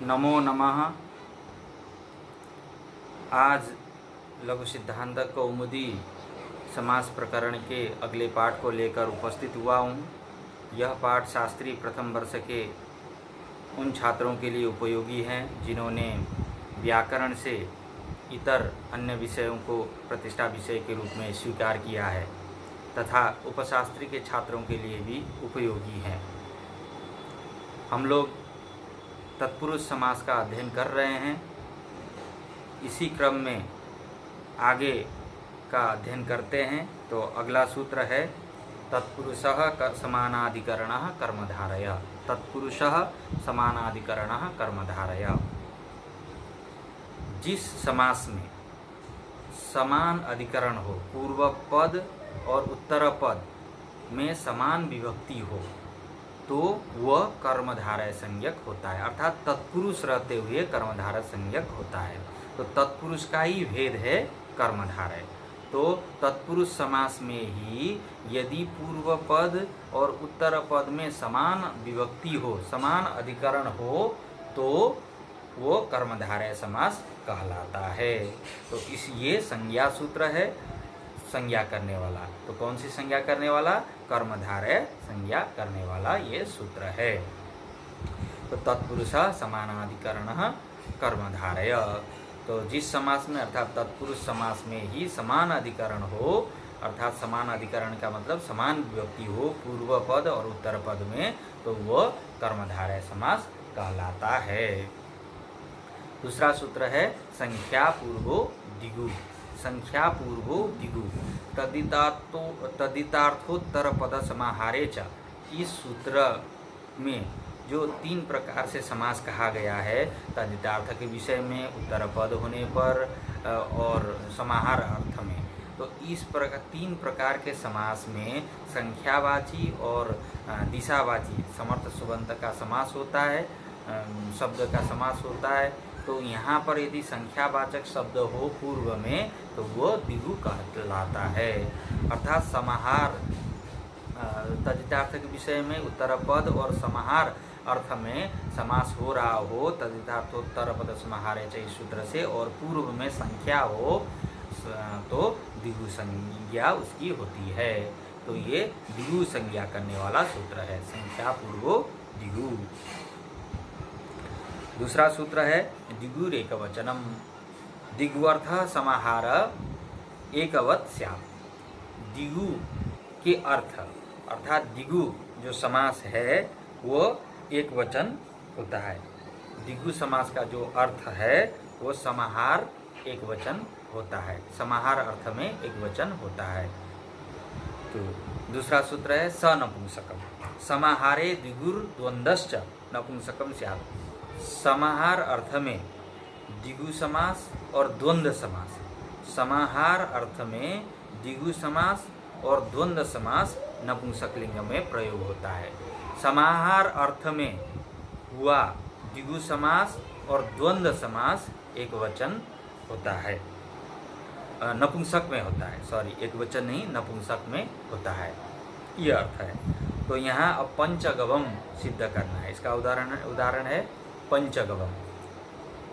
नमो नमः। आज लघु सिद्धांत कौमुदी समास प्रकरण के अगले पाठ को लेकर उपस्थित हुआ हूँ। यह पाठ शास्त्री प्रथम वर्ष के उन छात्रों के लिए उपयोगी है जिन्होंने व्याकरण से इतर अन्य विषयों को प्रतिष्ठा विषय के रूप में स्वीकार किया है तथा उपशास्त्री के छात्रों के लिए भी उपयोगी है। हम लोग तत्पुरुष समास का अध्ययन कर रहे हैं। इसी क्रम में आगे का अध्ययन करते हैं। तो अगला सूत्र है तत्पुरुषः समानाधिकरणः कर्मधारय। तत्पुरुषः समानाधिकरणः कर्मधारय। जिस समास में समान अधिकरण हो, पूर्व पद और उत्तर पद में समान विभक्ति हो, तो वह कर्मधारय संज्ञक होता है, अर्थात तत्पुरुष रहते हुए कर्मधारय संज्ञक होता है। तो तत्पुरुष का ही भेद है कर्मधारय। तो तत्पुरुष समास में ही यदि पूर्व पद और उत्तर पद में समान विभक्ति हो, समान अधिकरण हो, तो वो कर्मधारय समास कहलाता है। तो ये संज्ञा सूत्र है, संज्ञा करने वाला। तो कौन सी संज्ञा करने वाला? कर्मधारय संज्ञा करने वाला ये सूत्र है। तो तत्पुरुष समानाधिकरणः कर्मधारय। तो जिस समास में अर्थात तत्पुरुष समास में ही समान अधिकरण हो, अर्थात समान अधिकरण का मतलब समान विभक्ति हो पूर्व पद और उत्तर पद में, तो वह कर्मधारय समास कहलाता है। दूसरा सूत्र है संख्या पूर्वो दिगु। संख्या पूर्वो दिगु तदितार्थोत्तर पद समाहारे च। इस सूत्र में जो तीन प्रकार से समास कहा गया है, तदितार्थ के विषय में, उत्तर पद होने पर और समाहार अर्थ में, तो इस प्रकार तीन प्रकार के समास में संख्यावाची और दिशावाची समर्थ सुबंत का समास होता है, शब्द का समास होता है। तो यहाँ पर यदि संख्यावाचक शब्द हो पूर्व में, तो वो दिगु कहलाता है। अर्थात समाहार तदितार्थ के विषय में उत्तर पद और समाहार अर्थ में समास हो रहा हो, तदितार्थोत्तर पद समाहारे च इस सूत्र से, और पूर्व में संख्या हो, तो दिगु संज्ञा उसकी होती है। तो ये दिगु संज्ञा करने वाला सूत्र है, संख्या पूर्वो दिगु। दूसरा सूत्र है दिगुर एकवचनम। दिग्वर्थ समाहार एकवत स्यात्। दिगु के अर्थ अर्थात दिगु जो समास है वो एक वचन होता है। दिगु समास का जो अर्थ है वो समाहार एक वचन होता है, समाहार अर्थ में एक वचन होता है। तो दूसरा सूत्र है सनपुंसकम। समाहारे दिगुर द्वंद्वश्च नपुंसकम स्यात्। समाहार अर्थ में दिगु समास और द्वंद्व समास, समाहार अर्थ में दिगु समास और द्वंद्व समास नपुंसक लिंग में प्रयोग होता है। समाहार अर्थ में हुआ दिगु समास और द्वंद्व समास एक वचन होता है, नपुंसक में होता है, सॉरी एक वचन नहीं, नपुंसक में होता है, यह अर्थ है। तो यहाँ अब पंचगवम सिद्ध करना है। इसका उदाहरण है पंचगवम।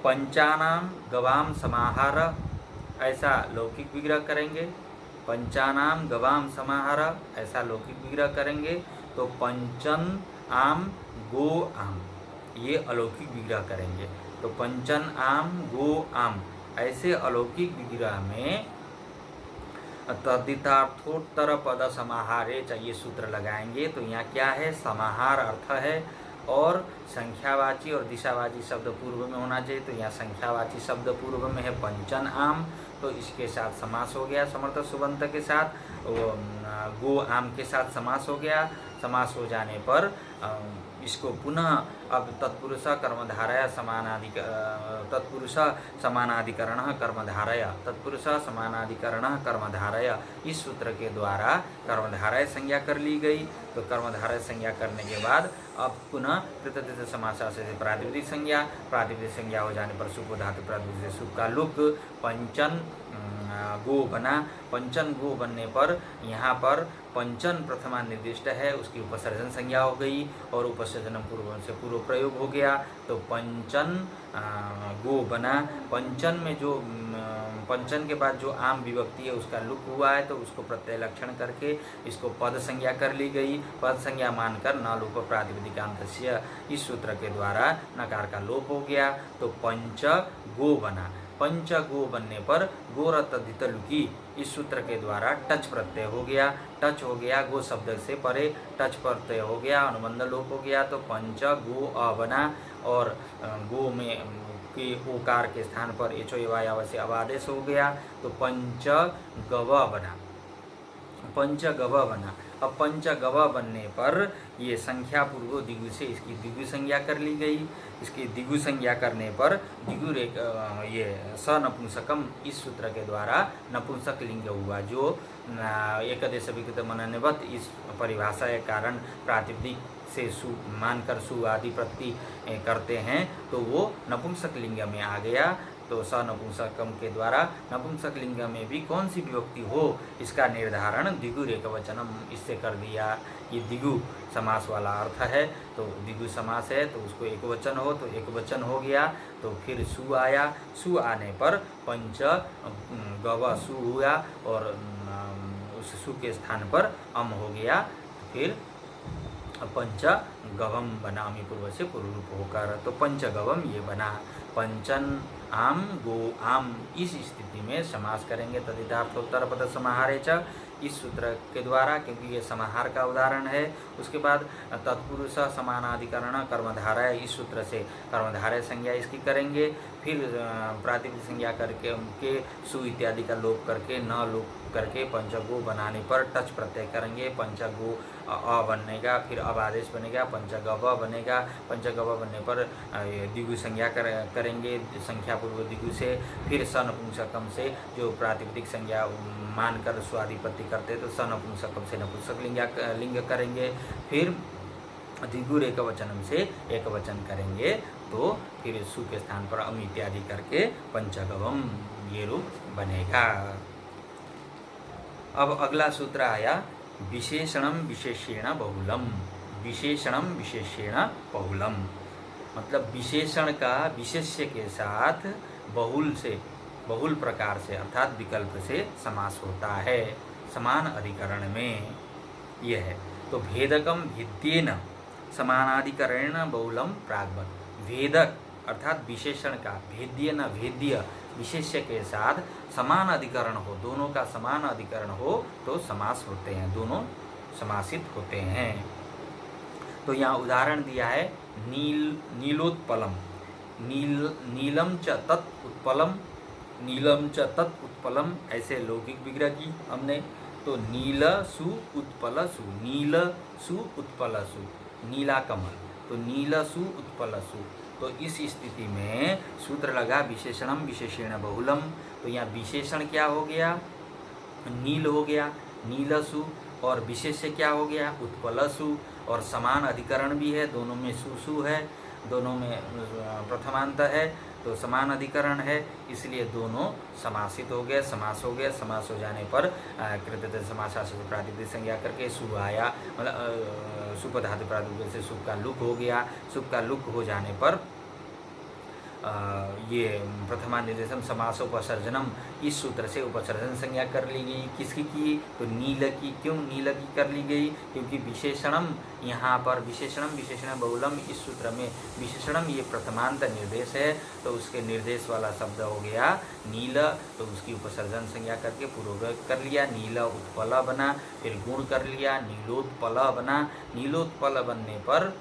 पंचानाम गवाम समाहार, ऐसा लौकिक विग्रह करेंगे। पंचानाम गवाम समाहार, ऐसा लौकिक विग्रह करेंगे। तो पंचन आम गो आम, ये अलौकिक विग्रह करेंगे। तो पंचन आम गो आम, ऐसे अलौकिक विग्रह में तदितार्थोत्तर पद समाहारे चाहिए सूत्र लगाएंगे। तो यहाँ क्या है? समाहार अर्थ है और संख्यावाची और दिशावाची शब्द पूर्व में होना चाहिए। तो यहाँ संख्यावाची शब्द पूर्व में है पंचन आम, तो इसके साथ समास हो गया समर्थ सुबंत के साथ। गो आम के साथ समास हो गया। समास हो जाने पर इसको पुनः अब तत्पुरुष कर्मधारय तत्पुरुष समानाधिकरण कर्मधारय, तत्पुरुष समानाधिकरण कर्मधारय, इस सूत्र के द्वारा कर्मधारय संज्ञा कर ली गई। तो कर्मधारय संज्ञा करने के बाद अब पुनः कृतधित समासा से प्रातिपदिक संज्ञा हो जाने पर सुप धातु प्रातिपदिक सुप का लुक पंचन गो बना। पंचन गो बनने पर यहाँ पर पंचन प्रथमा निर्दिष्ट है, उसकी उपसर्जन संज्ञा हो गई और उपसर्जनम पूर्व से पूर्व प्रयोग हो गया, तो पंचन गो बना। पंचन में जो पंचन के बाद जो आम विभक्ति है उसका लुक हुआ है, तो उसको प्रत्यय लक्षण करके इसको पद संज्ञा कर ली गई। पद संज्ञा मानकर न लोप प्रातिपदिकांतस्य, इस सूत्र के द्वारा नकार का लोप हो गया, तो पंच गो बना। पंच गो बनने पर गोरत दितलुकी, इस सूत्र के द्वारा टच प्रत्यय हो गया। टच हो गया, गो शब्द से परे टच प्रत्यय हो गया, अनुबंध लोप हो गया, तो पंच गो अ बना। और गो में के ओकार के स्थान पर एचो एवायाव से अवादेश हो गया, तो पंच गव बना। पंच गव बना। अब पंच गव बनने पर ये संख्या पूर्व दिगु से इसकी दिगु संज्ञा कर ली गई। इसकी दिगु संज्ञा करने पर दिगु ये स नपुंसकम, इस सूत्र के द्वारा नपुंसक लिंग हुआ, जो एकदेश विकृत मनन्यवत इस परिभाषा के कारण प्रातिपदिक से सु मानकर सु आदि प्रति करते हैं, तो वो नपुंसक लिंग में आ गया। तो स नपुंसकम के द्वारा नपुंसक लिंग में भी कौन सी विभक्ति हो इसका निर्धारण दिगु एकवचनम इससे कर दिया। ये दिगु समास वाला अर्थ है, तो दिगु समास है तो उसको एकवचन हो तो एकवचन हो गया। तो फिर सु आया, सु आने पर पंच गव सु हुआ और उस सु के स्थान पर अम हो गया, फिर पंच गवम बना, अमी पूर्व से पूर्व रूप होकर, तो पंचगवम ये बना। पंचन आम गो आम, इस स्थिति में समास करेंगे तदितार्थोत्तर पद समाहारे च, इस सूत्र के द्वारा, क्योंकि ये समाहार का उदाहरण है। उसके बाद तत्पुरुष समानाधिकरण कर्मधारय, इस सूत्र से कर्मधारय संज्ञा इसकी करेंगे। फिर प्रातिपदिक संज्ञा करके उनके सु इत्यादि का लोप करके न लोप करके पंचगो बनाने पर टच प्रत्यय करेंगे, पंचगो अ बनेगा, फिर अब आदेश बनेगा, पंचगव बनेगा। पंचगव बनने पर दिगु संज्ञा करेंगे संख्या पूर्व दिगु से। फिर स नपुंसकम से जो प्रातिपदिक संज्ञा मानकर स्वादिपत्ति करते तो स नपुंसकम से नपुंसक लिंग करेंगे। फिर दिगुर एकवचनम से एकवचन करेंगे, तो फिर सु के स्थान पर अम इत्यादि करके पंचगवम ये रूप बनेगा। अब अगला सूत्र आया विशेषणम विशेषेण बहुलम। विशेषणम विशेषेण बहुलम मतलब विशेषण का विशेष्य के साथ बहुल प्रकार से अर्थात विकल्प से समास होता है समान अधिकरण में। यह है तो भेदकम भिद्येन समानाधिकरण बहुलम प्राग्वत। भेदक अर्थात विशेषण का भेद्येन भेद्य विशेष्य के साथ समान अधिकरण हो, दोनों का समान अधिकरण हो तो समास होते हैं, दोनों समासित होते हैं। तो यहाँ उदाहरण दिया है नीलोत्पलम, नीलम च तत् उत्पलम, नीलम च तत् उत्पलम, ऐसे लौकिक विग्रह की हमने। तो नील सु उत्पल सु, नील सु उत्पल सु, नीला कमल, तो नील सु उत्पल सु। तो इस स्थिति में सूत्र लगा विशेषणम विशेषेण बहुलम। तो यहाँ विशेषण क्या हो गया, नील हो गया, नीलसु, और विशेष्य क्या हो गया, उत्पलसु, और समान अधिकरण भी है, दोनों में सु है, दोनों में प्रथमांत है, तो समान अधिकरण है, इसलिए दोनों समासित हो गए, समास हो गए। समास हो जाने पर कृतज्ञ समासाश्रित प्रातिपदिक संज्ञा करके सु आया, मतलब सुप धातु प्रातिपदिक से सुप का लुक हो गया। सुप का लुक हो जाने पर ये प्रथमा निर्देशम समासोपसर्जनम, इस सूत्र से उपसर्जन संज्ञा कर ली गई। किसकी की, तो नील की। क्यों नील की कर ली गई, क्योंकि विशेषणम यहाँ पर विशेषणम विशेषण बहुलम, इस सूत्र में विशेषणम ये प्रथमांत निर्देश है, तो उसके निर्देश वाला शब्द हो गया नील, तो उसकी उपसर्जन संज्ञा करके पूर्वक कर लिया, नील उत्पल बना। फिर गुण कर लिया, नीलोत्पल बना। नीलोत्पल बनने पर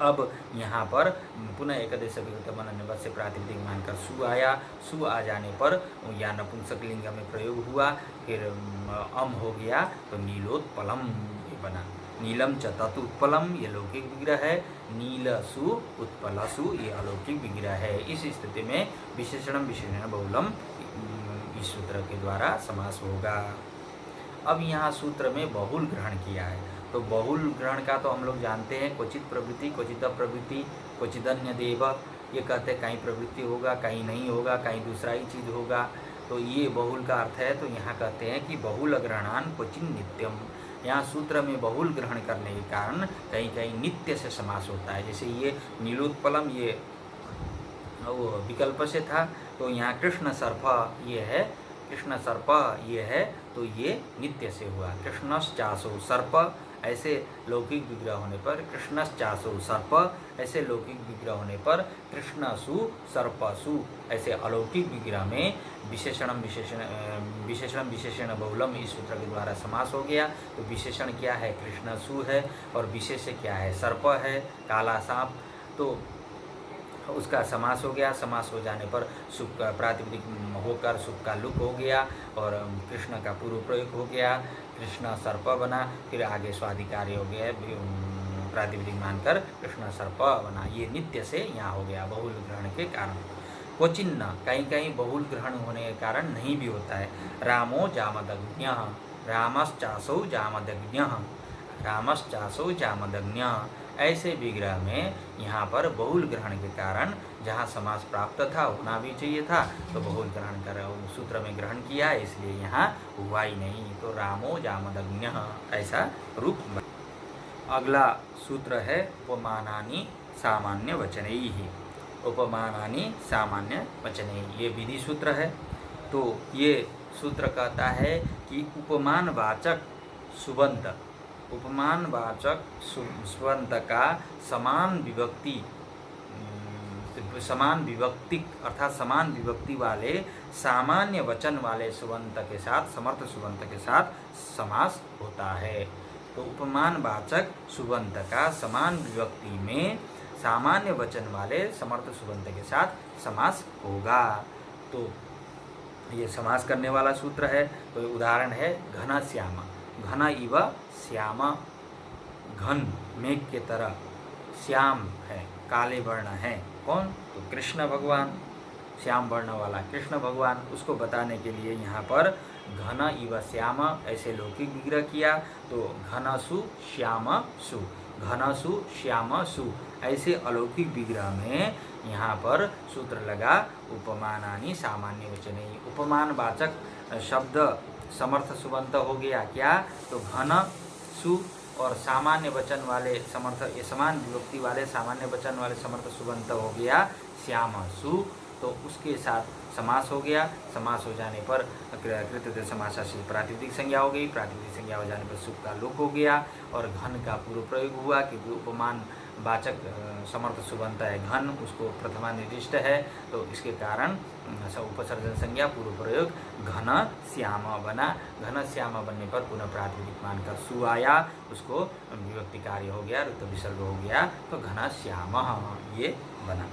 अब यहाँ पर पुनः एकदेश विकृत मनन्यवत से प्रातिपदिक मानकर सु आया। सु आ जाने पर या नपुंसक लिंग में प्रयोग हुआ, फिर अम हो गया, तो नीलोत्पलम ये बना। नीलम च तत् उत्पलम ये लौकिक विग्रह है, नील सु उत्पल सु ये अलौकिक विग्रह है। इस स्थिति में विशेषणम विशेषण बहुलम इस सूत्र के द्वारा समास होगा। अब यहाँ सूत्र में बहुल ग्रहण किया है, तो बहुल ग्रहण का तो हम लोग जानते हैं, क्वचित प्रवृत्ति, क्वचित अप्रवृत्ति, क्वचिदन्य देव, ये कहते हैं कहीं प्रवृत्ति होगा, कहीं नहीं होगा, कहीं दूसरा ही चीज़ होगा। तो ये बहुल का अर्थ है, तो यहाँ कहते हैं कि बहुल ग्रहणान क्वचिन नित्यम। यहाँ सूत्र में बहुल ग्रहण करने के कारण कहीं कहीं नित्य से समास होता है। जैसे ये नीलोत्पलम, ये वो विकल्प से था, तो यहाँ कृष्ण सर्प ये है, कृष्ण सर्प ये है, तो ये नित्य से हुआ। कृष्णश्चासो सर्प, ऐसे लौकिक विग्रह होने पर कृष्णश्चासो सर्प, ऐसे लौकिक विग्रह होने पर कृष्णसु सर्पसु, ऐसे अलौकिक विग्रह में विशेषणम विशेषण बहुलम इस सूत्र के द्वारा समास हो गया। तो विशेषण क्या है? कृष्णसु है, और विशेष क्या है? सर्प है, काला सांप। तो उसका समास हो गया। समास हो जाने पर सुख का प्रातिपदिक होकर सुख का लुक हो गया, और कृष्ण का पूर्व प्रयोग हो गया, कृष्ण सर्प बना। फिर आगे स्वाधिकारी हो गया, प्रातिपदिक मानकर कृष्ण सर्प बना। ये नित्य से यहाँ हो गया बहुल ग्रहण के कारण। क्वचिन्न, कहीं कहीं बहुल ग्रहण होने के कारण नहीं भी होता है। रामो जामदग्न्य, रामश्चासौ जामदग्न्य, रामश्चासौ जामदग्न्य, ऐसे विग्रह में यहाँ पर बहुल ग्रहण के कारण जहाँ समास प्राप्त था, होना भी चाहिए था, तो बहुल ग्रहण कर सूत्र में ग्रहण किया, इसलिए यहाँ हुआ ही नहीं। तो रामो जामदग्न्य ऐसा रूप। अगला सूत्र है उपमानानि सामान्य वचनैहि। उपमानानि सामान्य वचनैहि, ये विधि सूत्र है। तो ये सूत्र कहता है कि उपमानवाचक सुबंत, उपमानवाचक सुबंत का समान विभक्ति, समान विभक्ति अर्थात समान विभक्ति वाले सामान्य वचन वाले सुबंत के साथ, समर्थ सुबंत के साथ समास होता है। तो उपमानवाचक सुबंत का समान विभक्ति में सामान्य वचन वाले समर्थ सुबंत के साथ समास होगा। तो ये समास करने वाला सूत्र है। तो उदाहरण है घन श्याम, घन इव श्याम, घन मेघ के तरह, श्याम है, काले वर्ण है, कौन? तो कृष्ण भगवान, श्याम वर्ण वाला कृष्ण भगवान। उसको बताने के लिए यहाँ पर घन इव श्याम ऐसे लौकिक विग्रह किया। तो घनसु श्यामसु, घनसु श्यामसु, ऐसे अलौकिक विग्रह में यहाँ पर सूत्र लगा उपमानानि सामान्य वचनैहि। उपमानवाचक शब्द समर्थ सुबंत हो गया क्या? तो घन सु और सामान्य वचन वाले समर्थ, ये समान विभक्ति वाले सामान्य वचन वाले समर्थ सुबंत हो गया श्याम सु। तो उसके साथ समास हो गया। समास हो जाने पर कृतज्ञ समासा से प्रातिपदिक संज्ञा हो गई। प्रातिपदिक संज्ञा हो जाने पर सुख का लोप हो गया, और घन का पूर्व प्रयोग हुआ, क्योंकि उपमान वाचक समर्थ सुबंत है घन, उसको प्रथमा निर्दिष्ट है। तो इसके कारण उपसर्जन संज्ञा पूर्व प्रयोग घन श्याम बना। घन श्याम बनने पर पुनः प्रातिपदिक मानकर सु आया, उसको विभक्ति कार्य हो गया, ऋतु विसर्ग हो गया, तो घन श्याम ये बना।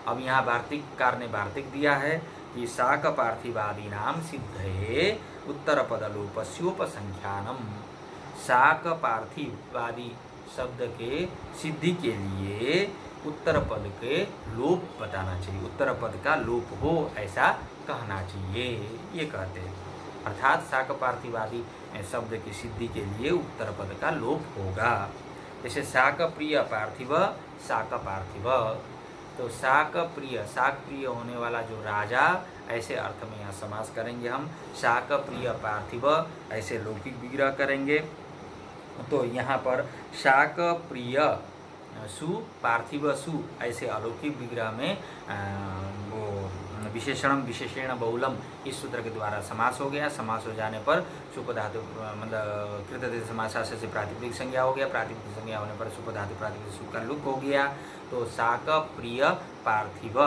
अब यहाँ वार्तिककार ने वार्तिक दिया है कि शाक पार्थिवादी नाम सिद्धये उत्तर पदलोपस्योपसंख्यानम। शाक पार्थिवादी शब्द के सिद्धि के लिए उत्तर पद के लोप बताना चाहिए, उत्तर पद का लोप हो ऐसा कहना चाहिए, ये कहते हैं। अर्थात शाक पार्थिवादी शब्द की सिद्धि के लिए उत्तर पद का लोप होगा। जैसे शाक प्रिय पार्थिव, शाक पार्थिव, तो शाक प्रिय, शाक प्रिय होने वाला जो राजा, ऐसे अर्थ में यहाँ समास करेंगे हम। शाक प्रिय पार्थिव ऐसे लौकिक विग्रह करेंगे। तो यहाँ पर शाक प्रिय सु पार्थिव सु ऐसे अलौकिक विग्रह में वो विशेषणम विशेषण बहुलम इस सूत्र के द्वारा समास हो गया। समास हो जाने पर सुप धातु मतलब कृतधातु समासा से प्रातिपदिक संज्ञा हो गया। प्रातिपदिक संज्ञा होने पर सुप धातु प्रातिपदिक सुप का लुक हो गया। तो शाक प्रिय पार्थिव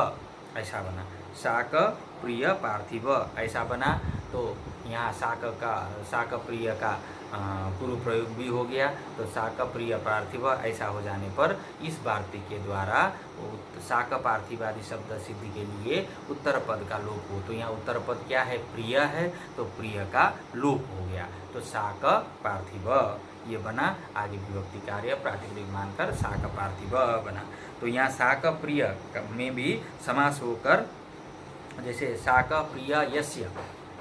ऐसा बना, शाक प्रिय पार्थिव ऐसा बना। तो यहाँ शाक प्रिय का पूर्व प्रयोग भी हो गया। तो शाक प्रिय पार्थिव ऐसा हो जाने पर इस वार्तिक के द्वारा शाक पार्थिवादि शब्द सिद्धि के लिए उत्तर पद का लोप हो। तो यहाँ उत्तर पद क्या है? प्रिय है, तो प्रिय का लोप हो गया। तो शाक पार्थिव ये बना। आगे विभक्ति कार्य प्रातिपदिक मानकर शाक पार्थिव बना। तो यहाँ शाक प्रिय में भी समास होकर, जैसे शाक प्रिय यस्य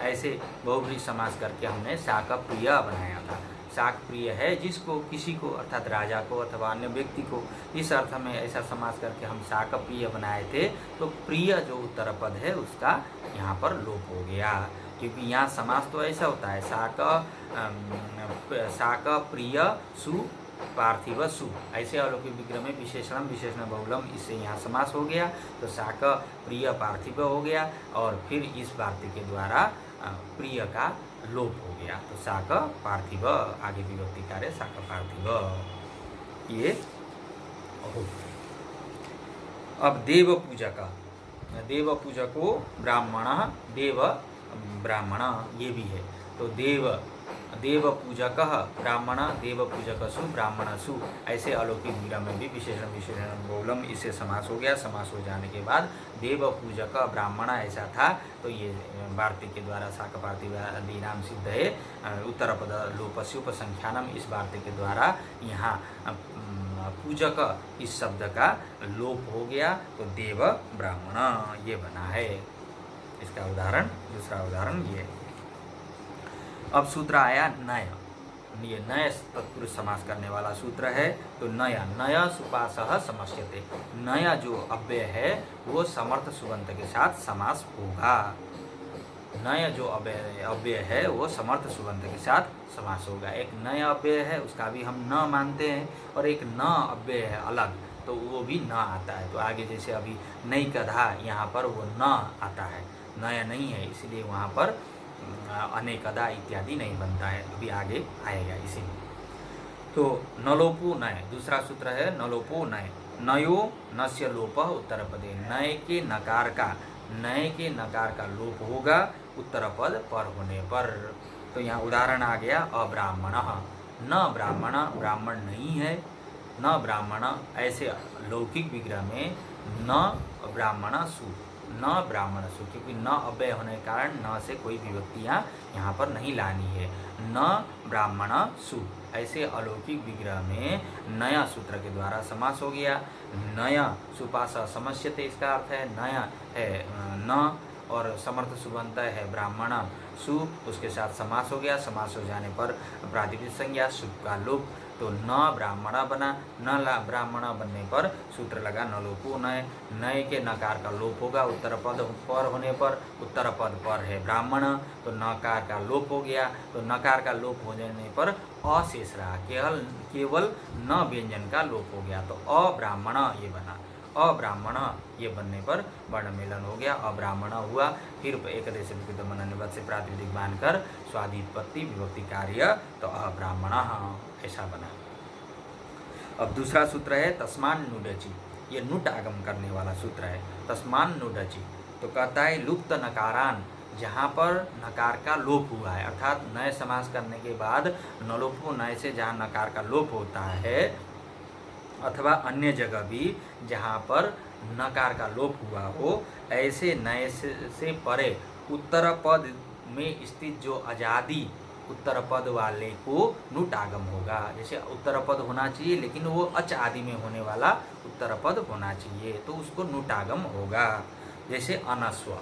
ऐसे बहुब्रीहि समास करके हमने शाक प्रिय बनाया था। शाक प्रिय है जिसको, किसी को अर्थात राजा को अथवा अन्य व्यक्ति को, इस अर्थ में ऐसा समास करके हम शाक प्रिय बनाए थे। तो प्रिय जो उत्तर पद है उसका यहाँ पर लोप हो गया, क्योंकि यहाँ समास तो ऐसा होता है शाक प्रिय सु पार्थिव सु, ऐसे अलौकिक विग्रह में विशेषणम विशेषण बहुलम, इससे यहाँ समास हो गया। तो शाक प्रिय पार्थिव हो गया और फिर इस वार्तिक के द्वारा प्रिय का लोप हो गया। तो शाक पार्थिव, आगे विभक्ति कार्य शाक पार्थिव ये हो। अब देव पूजक, देव पूजको ब्राह्मण, देव ब्राह्मण ये भी है। तो देव पूजक ब्राह्मण, देव पूजकसु ब्राह्मणसु, ऐसे अलौकिक विग्रह में भी विशेषण विशेषण बहुलम, इससे समास हो गया। समास हो जाने के बाद देव पूजक ब्राह्मण ऐसा था, तो ये वार्तिक के द्वारा शाक पार्थिव आदि नाम सिद्ध है। उत्तर पद लोपस्य उपसंख्यानम, इस वार्तिक के द्वारा यहाँ पूजक इस शब्द का लोप हो गया। तो देव ब्राह्मण ये बना है। इसका उदाहरण, दूसरा उदाहरण ये। अब सूत्र आया नय, ये नय तत्पुरुष समास करने वाला सूत्र है। तो नया, नया सुपासः समस्यते, नया जो अव्यय है वो समर्थ सुबंत के साथ समास होगा। नया जो अव्यय है वो समर्थ सुबंत के साथ समास होगा। एक नया अव्यय है उसका भी हम न मानते हैं, और एक न अव्यय है अलग, तो वो भी न आता है। तो आगे जैसे अभी नहीं कधा, यहाँ पर वो न आता है, नया नहीं है, इसलिए वहाँ पर अनेकदा इत्यादि नहीं बनता है, अभी आगे आएगा इसीलिए। तो नलोपो नय, दूसरा सूत्र है नलोपो नय, नयो नस्य लोप उत्तर पदे, नय के नकार का लोप होगा उत्तर पद पर होने पर। तो यहाँ उदाहरण आ गया अब्राह्मण, न ब्राह्मण, ब्राह्मण नहीं है, न ब्राह्मण, ऐसे लौकिक विग्रह में न ब्राह्मण सु, न ब्राह्मण सु, क्योंकि न अव्यय होने के कारण न से कोई विभक्तियाँ यहाँ पर नहीं लानी है। न ब्राह्मण सु, ऐसे अलौकिक विग्रह में नया सूत्र के द्वारा समास हो गया। नया सुपास समस्यते, इसका अर्थ है नया है न और समर्थ सुबंत है ब्राह्मण सु, उसके साथ समास हो गया। समास हो जाने पर प्रातिपदिक संज्ञा सुप का लोप, तो न ब्राह्मण बना, न ब्राह्मण बनने पर सूत्र लगा नलोपो नय, नय के नकार का लोप होगा उत्तर पद पर होने पर। उत्तर पद पर है ब्राह्मण, तो नकार का लोप हो गया। तो नकार का लोप हो जाने पर अशेष रहा, केवल न व्यंजन का लोप हो गया, तो अब्राह्मण ये बना। अब्राह्मण ये बनने पर वर्ण मेलन हो गया, अब्राह्मण हुआ। फिर एकदश विकृत मननिवत से प्रातिपदिक मानकर स्वादित्पत्ति विभक्ति कार्य, तो अब्राह्मण ऐसा बना। अब दूसरा सूत्र है तस्मान नुडचि, ये नुट आगम करने वाला सूत्र है। तस्मान नुडचि, तो कहता है लुप्त नकारान, जहाँ पर नकार का लोप हुआ है, अर्थात नए समास करने के बाद नलोपो नए से जहाँ नकार का लोप होता है, अथवा अन्य जगह भी जहाँ पर नकार का लोप हुआ हो, ऐसे नए से परे उत्तर पद में स्थित जो अजादी उत्तर पद वाले को नुट आगम होगा। जैसे उत्तर पद होना चाहिए लेकिन वो अच आदि में होने वाला उत्तर पद होना चाहिए, तो उसको नुट आगम होगा। जैसे अनस्व,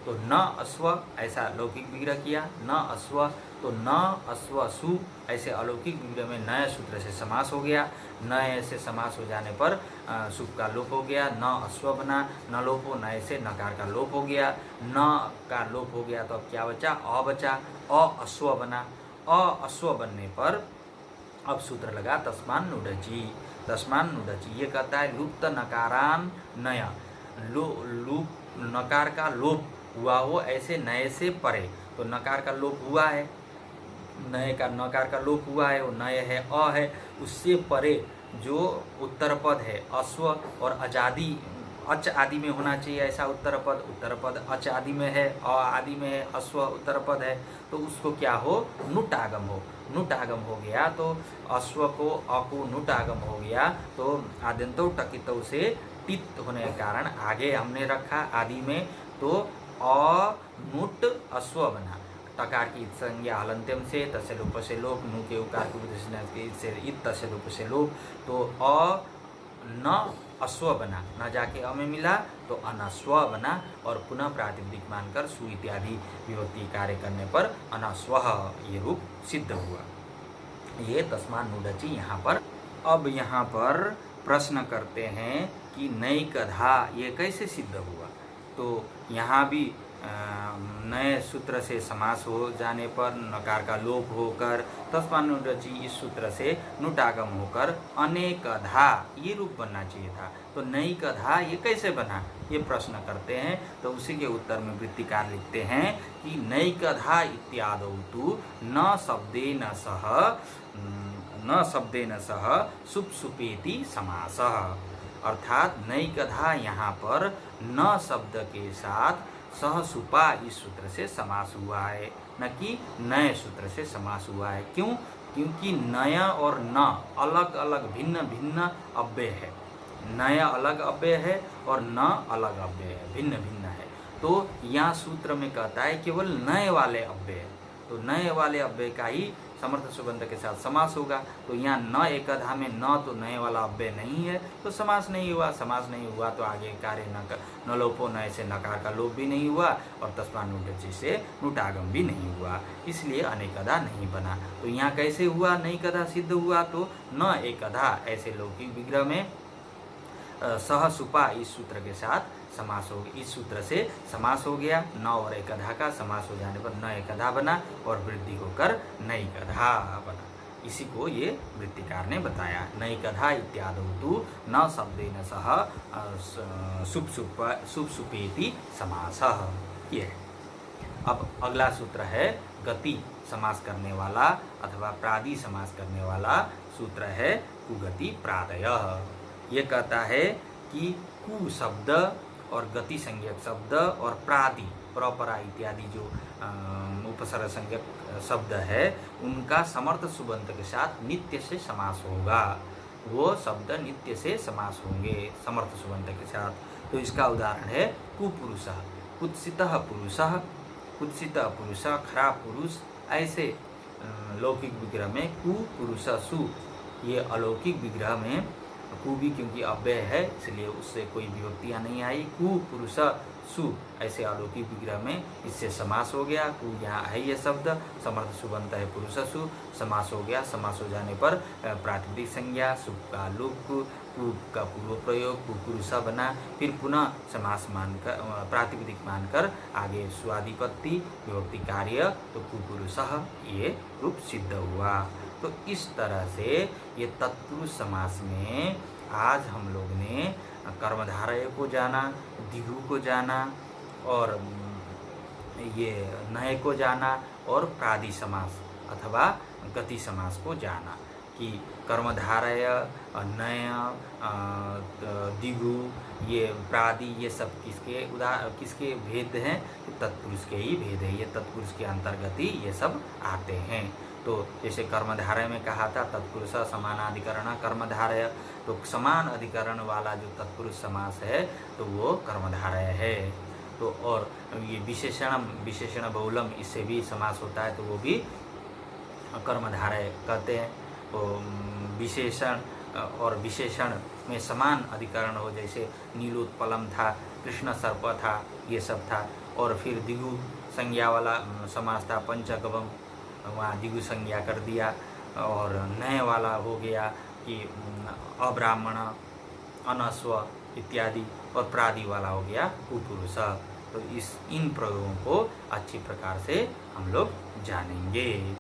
तो न अश्व, ऐसा लौकिक विग्रह किया, न अश्व, तो न अश्व सु, ऐसे अलौकिक विग्रह में नए सूत्र से समास हो गया। नए से समास हो जाने पर सुप का लोप हो गया, न अश्व बना। न लोप हो, नए से नकार का लोप हो गया, न का लोप हो गया, तो अब क्या बचा, अ बचा, अश्व बना। अश्व बनने पर अब सूत्र लगा तस्मान नुडचि, तस्मान नुडचि, ये कहता है लुप्त नकारान नया, नकार का लोप हुआ हो ऐसे नए से परे, तो नकार का लोप हुआ है, नए का नकार का लोप हुआ है, वो नए है अ है, उससे परे जो उत्तर पद है अश्व और अजादी अच आदि में होना चाहिए, ऐसा उत्तर पद अच आदि में है, अ आदि में है, अश्व उत्तर पद है, तो उसको क्या हो, नुट आगम हो। नुट आगम हो गया तो अश्व को अ को नुट आगम हो गया, तो आद्यंतो टकितो से टित होने के कारण आगे हमने रखा आदि में, तो अ नुट अश्व बना। टकार की संज्ञा हलंत्यम से तस्य लोप से लोप, नु के उकार के से इत तस्य लोप से लोप, तो अ न अश्व बना, न जाके अ में मिला तो अनस्व बना, और पुनः प्रातिपदिक मानकर सु इत्यादि विभक्ति कार्य करने पर अनस्व ये रूप सिद्ध हुआ। ये तस्मान्नुडचि यहाँ पर। अब यहाँ पर प्रश्न करते हैं कि नैकधा ये कैसे सिद्ध हुआ। तो यहाँ भी नए सूत्र से समास हो जाने पर नकार का लोप होकर तस्मान्नुडचि इस सूत्र से नुटागम होकर अनेकधा ये रूप बनना चाहिए था। तो नैकधा ये कैसे बना, ये प्रश्न करते हैं। तो उसी के उत्तर में वृत्तिकार लिखते हैं कि नैकधा इत्यादौ तु न शब्देन सह सुप्सुपेति समासः। अर्थात नैकधा यहाँ पर न शब्द के साथ सहसुपा इस सूत्र से समास हुआ है, न कि नए सूत्र से समास हुआ है। क्यों? क्योंकि नया और न अलग अलग भिन्न भिन्न अव्यय है। नया अलग अव्यय है और न अलग अव्यय है, भिन्न भिन्न है। तो यहाँ सूत्र में कहता है केवल नए वाले अव्यय, तो नए वाले अव्यय का ही समर्थ सुबंध के साथ समास होगा। तो यहाँ न एकधा में न तो नए वाला अव्यय नहीं है, तो समास नहीं हुआ। समास नहीं हुआ तो आगे कार्य न लोपो नए से नकार का लोप भी नहीं हुआ और तस्मान्नुडचि से नुटागम भी नहीं हुआ, इसलिए अनेकधा नहीं बना। तो यहाँ कैसे हुआ नैकधा सिद्ध हुआ, तो न एकधा ऐसे लौकिक विग्रह में सहसुपा इस सूत्र के साथ समास हो, इस सूत्र से समास हो गया। न और एकधा का समास हो जाने पर न एकधा बना और वृद्धि होकर नैकधा बना। इसी को ये वृत्तिकार ने बताया। नैकधा इत्यादौ तु न शब्देन सह सुप्सुपेति समासः। ये अब अगला सूत्र है गति समास करने वाला अथवा प्रादि समास करने वाला सूत्र है कुगति प्रादयः। ये कहता है कि कु शब्द और गति संज्ञक शब्द और प्रादि परपरा इत्यादि जो उपसर्ग संज्ञक शब्द है उनका समर्थ सुबंत के साथ नित्य से समास होगा। वो शब्द नित्य से समास होंगे समर्थ सुबंत के साथ। तो इसका उदाहरण है कुपुरुषः, कुत्सितः पुरुषः, कुत्सितः पुरुष, खराब पुरुष। ऐसे लौकिक विग्रह में कु पुरुष सु, ये अलौकिक विग्रह में कु भी क्योंकि अव्यय है इसलिए उससे कोई विभक्तियाँ नहीं आई। कु पुरुष सु ऐसे अलौकिक विग्रह में इससे समास हो गया। कु यहाँ है ये शब्द, समर्थ सुबंत है पुरुष सु, समास हो गया। समास हो जाने पर प्रातिपदिक संज्ञा, सुप का लुक, कु का पूर्व प्रयोग, कु पुरुष बना। फिर पुनः समास मानकर प्रातिपदिक मानकर आगे स्वादिपत्ति विभक्ति कार्य, तो कु पुरुषः ये रूप सिद्ध हुआ। तो इस तरह से ये तत्पुरुष समास में आज हम लोग ने कर्मधारय को जाना, दिगु को जाना और ये नए को जाना और प्रादि समास अथवा गति समास को जाना कि कर्मधारय, नय, दिगु, ये प्रादि ये सब किसके भेद हैं? तत्पुरुष के ही भेद है। ये तत्पुरुष के अंतर्गत ही ये सब आते हैं। तो जैसे कर्मधारय में कहा था तत्पुरुष समानाधिकरण कर्मधारय, तो समान अधिकरण वाला जो तत्पुरुष समास है तो वो कर्मधारय है। तो और ये विशेषण बहुलम इससे भी समास होता है तो वो भी कर्मधारय कहते हैं। तो विशेषण और विशेषण में समान अधिकरण हो, जैसे नीलोत्पलम था, कृष्ण सर्प था, ये सब था। और फिर दिगु संज्ञा वाला समास था पंचगवम, वहाँ दिगु संज्ञा कर दिया। और नए वाला हो गया कि अब्राह्मण, अनस्व इत्यादि। और प्रादि वाला हो गया कुपुरुष। तो इन प्रयोगों को अच्छी प्रकार से हम लोग जानेंगे।